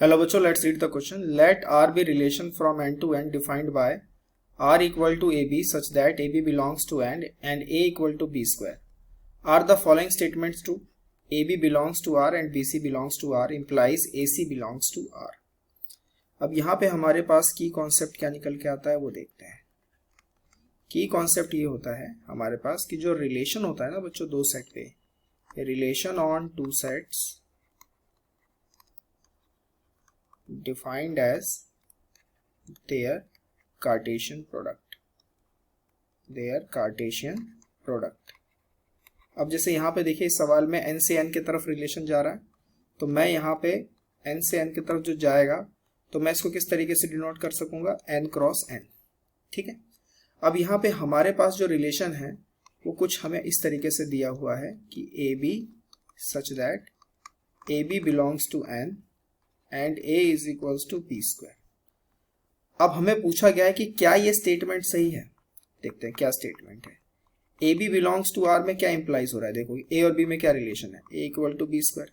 Hello बच्चों, let's read the question. Let R be relation from n to n defined by R equal to AB such that AB belongs to n and A equal to B square. Are the following statements true? AB belongs to R and BC belongs to R implies AC belongs to R. अब यहाँ पे हमारे पास की concept क्या निकल के आता है वो देखते हैं. की कॉन्सेप्ट ये होता है हमारे पास कि जो रिलेशन होता है ना बच्चों दो सेट पे, relation on two sets defined as their Cartesian product. अब जैसे यहाँ पे देखिए इस सवाल में n से n की तरफ रिलेशन जा रहा है, तो मैं यहाँ पे n से n की तरफ जो जाएगा तो मैं इसको किस तरीके से डिनोट कर सकूंगा, n क्रॉस n. ठीक है. अब यहाँ पे हमारे पास जो रिलेशन है वो कुछ हमें इस तरीके से दिया हुआ है कि AB such that AB belongs to n and A is equals to B square. अब हमें पूछा गया है कि क्या ये स्टेटमेंट सही है. देखते हैं क्या स्टेटमेंट है. AB belongs to R में क्या इंप्लाइज हो रहा है, देखो A और B में क्या रिलेशन है, A equal to B square.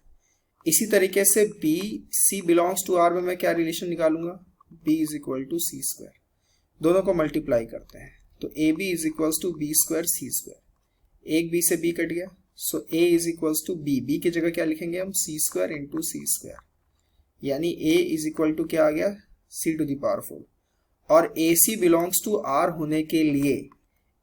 इसी तरीके से B C belongs to R में मैं क्या रिलेशन निकालूंगा, B is equal to C square. दोनों को मल्टीप्लाई करते हैं तो AB is equals to B square C square. एक B से B कट गया, सो A is equals to B की जगह क्या लिखेंगे हम, C square into C square, यानी A इज इक्वल टू क्या आ गया, C टू द पावर 4. और AC बिलोंग्स टू R होने के लिए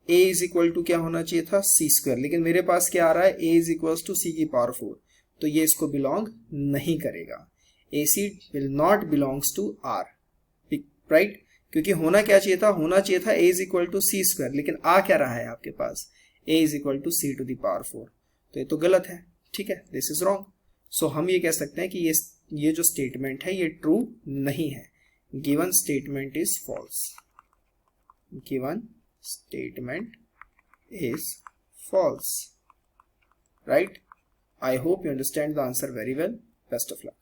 A इज इक्वल टू क्या होना चाहिए था, C स्क्वायर, लेकिन मेरे पास क्या आ रहा है, A is equal to C की पावर 4, तो ये इसको बिलोंग नहीं करेगा. AC will not belongs to R, right, क्योंकि होना क्या चाहिए था, होना चाहिए था A is equal to C square, लेकिन आ क्या रहा है आपके पास, A is equal to C to the power 4, तो ये तो गलत है. ठीक है, दिस इज रॉन्ग. सो हम ये कह सकते हैं कि ये जो स्टेटमेंट है ये ट्रू नहीं है. Given statement is false. Given statement is false. Right. I hope you understand the answer very well. Best of luck.